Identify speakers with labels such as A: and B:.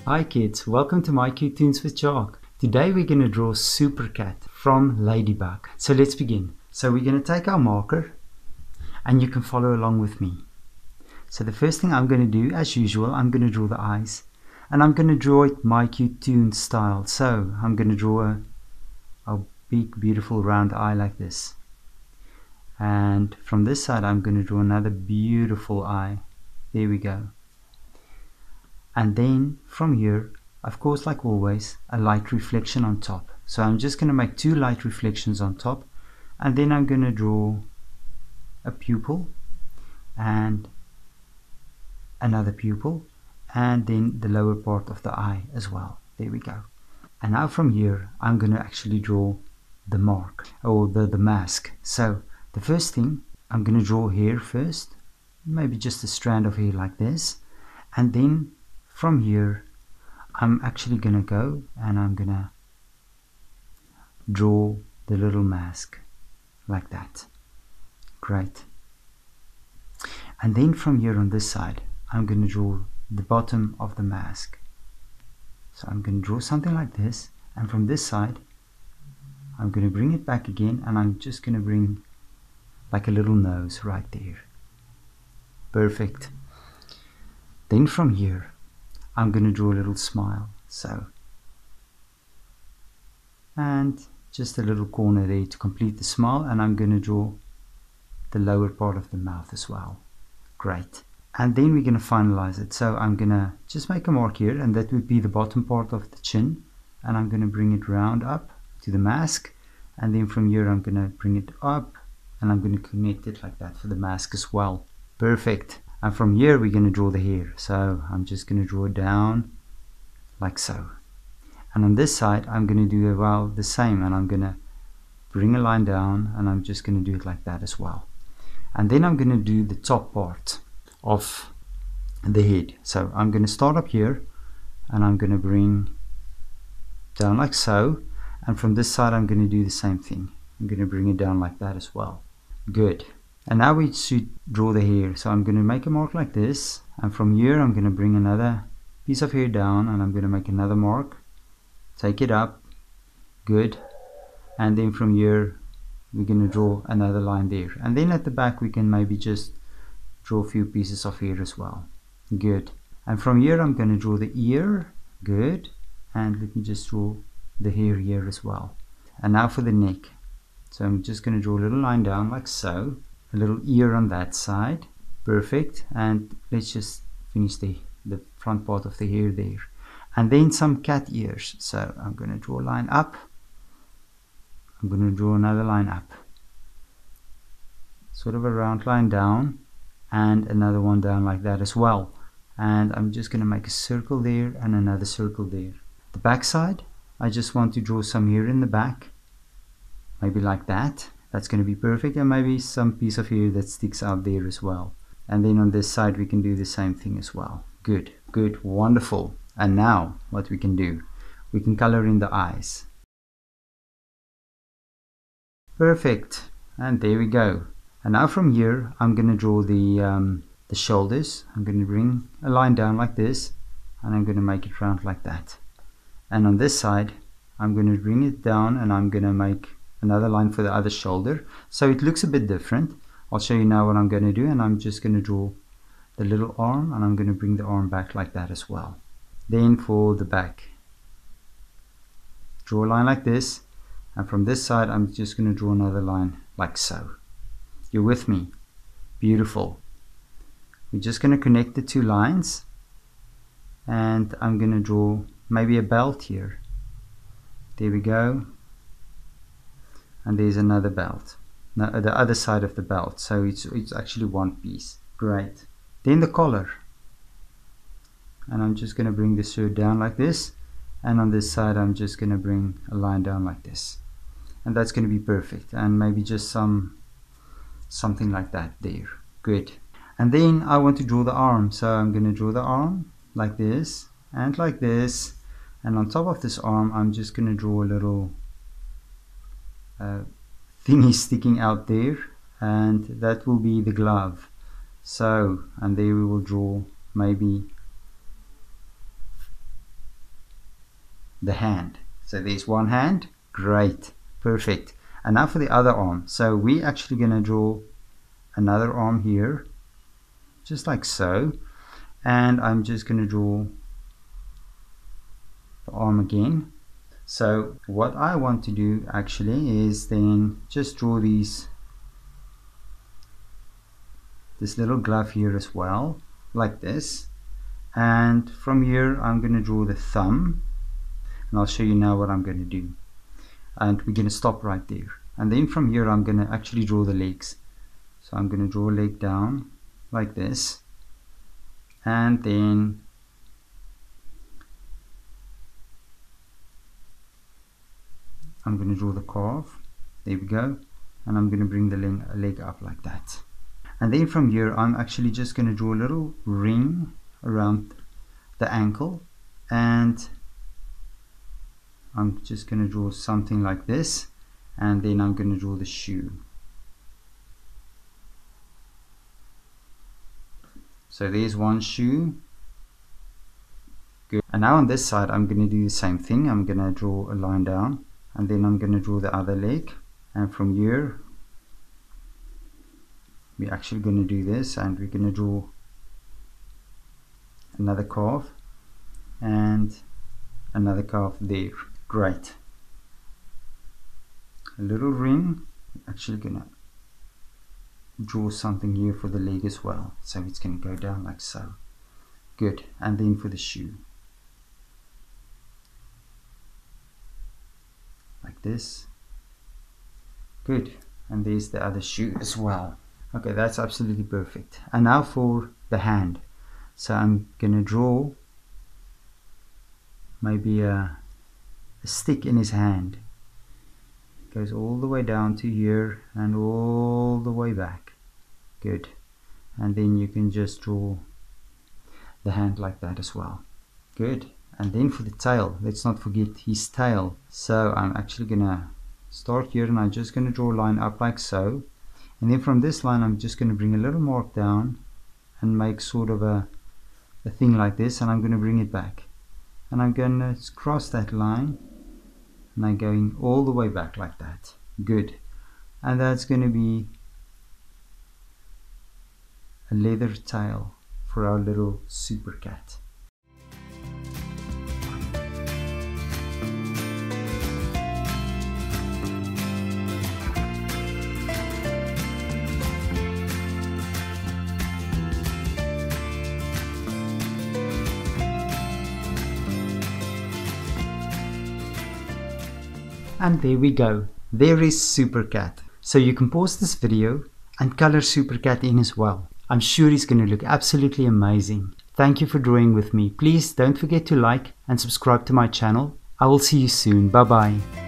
A: Hi kids, welcome to my cute tunes with chalk. Today we're going to draw Super Cat from Ladybug. So let's begin. So we're going to take our marker and you can follow along with me. So the first thing I'm going to do, as usual, I'm going to draw the eyes. And I'm going to draw it my cute tune style. So I'm going to draw a big beautiful round eye like this. And from this side I'm going to draw another beautiful eye. There we go. And then from here, of course, like always, a light reflection on top. So I'm just going to make two light reflections on top, and then I'm going to draw a pupil and another pupil, and then the lower part of the eye as well. There we go. And now from here I'm going to actually draw the mark, or the mask. So the first thing, I'm going to draw hair first, maybe just a strand of hair like this, and then from here I'm actually going to go and I'm going to draw the little mask like that. Great. And then from here on this side I'm going to draw the bottom of the mask. So I'm going to draw something like this, and from this side I'm going to bring it back again, and I'm just going to bring like a little nose right there. Perfect. Then from here I'm going to draw a little smile, so, and just a little corner there to complete the smile, and I'm going to draw the lower part of the mouth as well. Great. And then we're going to finalize it. So I'm going to just make a mark here, and that would be the bottom part of the chin, and I'm going to bring it round up to the mask, and then from here I'm going to bring it up, and I'm going to connect it like that for the mask as well. Perfect. And from here we're going to draw the hair. So I'm just going to draw it down like so. And on this side I'm going to do well the same, and I'm going to bring a line down, and I'm just going to do it like that as well. And then I'm going to do the top part of the head. So I'm going to start up here, and I'm going to bring down like so, and from this side I'm going to do the same thing. I'm going to bring it down like that as well. Good. And now we should draw the hair. So I'm going to make a mark like this, and from here I'm going to bring another piece of hair down, and I'm going to make another mark, take it up. Good. And then from here we're going to draw another line there, and then at the back we can maybe just draw a few pieces of hair as well. Good. And from here I'm going to draw the ear. Good. And let me just draw the hair here as well. And now for the neck. So I'm just going to draw a little line down like so, a little ear on that side. Perfect. And let's just finish the front part of the hair there, and then some cat ears. So I'm going to draw a line up, I'm going to draw another line up, sort of a round line down, and another one down like that as well. And I'm just going to make a circle there and another circle there. The back side, I just want to draw some hair in the back, maybe like that. That's going to be perfect, and maybe some piece of hair that sticks out there as well. And then on this side we can do the same thing as well. Good, good, wonderful. And now what we can do, we can color in the eyes. Perfect. And there we go. And now from here I'm going to draw the shoulders. I'm going to bring a line down like this, and I'm going to make it round like that. And on this side I'm going to bring it down, and I'm going to make another line for the other shoulder, so it looks a bit different. I'll show you now what I'm going to do, and I'm just going to draw the little arm, and I'm going to bring the arm back like that as well. Then for the back, draw a line like this, and from this side I'm just going to draw another line like so. You're with me? Beautiful. We're just going to connect the two lines, and I'm going to draw maybe a belt here. There we go. And there's another belt, now the other side of the belt, so it's actually one piece. Great. Then the collar, and I'm just going to bring the shirt down like this, and on this side I'm just going to bring a line down like this, and that's going to be perfect. And maybe just something like that there. Good. And then I want to draw the arm, so I'm going to draw the arm like this and like this, and on top of this arm I'm just going to draw a little thingy sticking out there, and that will be the glove. So, and there we will draw maybe the hand. So there's one hand. Great, perfect. And now for the other arm. So we're actually going to draw another arm here, just like so. And I'm just going to draw the arm again. So what I want to do actually is then just draw this little glove here as well, like this. And from here I'm going to draw the thumb, and I'll show you now what I'm going to do. And we're going to stop right there. And then from here I'm going to actually draw the legs. So I'm going to draw a leg down like this, and then I'm going to draw the calf. There we go. And I'm going to bring the leg up like that. And then from here I'm actually just going to draw a little ring around the ankle, and I'm just going to draw something like this, and then I'm going to draw the shoe. So there's one shoe. Good. And now on this side I'm going to do the same thing. I'm going to draw a line down, and then I'm going to draw the other leg, and from here we're actually going to do this, and we're going to draw another calf and another calf there. Great. A little ring. I'm actually going to draw something here for the leg as well, so it's going to go down like so. Good. And then for the shoe, like this. Good. And there's the other shoe as well. Okay, that's absolutely perfect. And now for the hand. So I'm gonna draw maybe a stick in his hand. It goes all the way down to here and all the way back. Good. And then you can just draw the hand like that as well. Good. And then for the tail, let's not forget his tail. So I'm actually gonna start here, and I'm just gonna draw a line up like so. And then from this line I'm just going to bring a little mark down and make sort of a thing like this, and I'm going to bring it back, and I'm going to cross that line, and I'm going all the way back like that. Good. And that's going to be a leather tail for our little super cat. And there we go. There is Super Cat. So you can pause this video and color Super Cat in as well. I'm sure he's going to look absolutely amazing. Thank you for drawing with me. Please don't forget to like and subscribe to my channel. I will see you soon. Bye bye.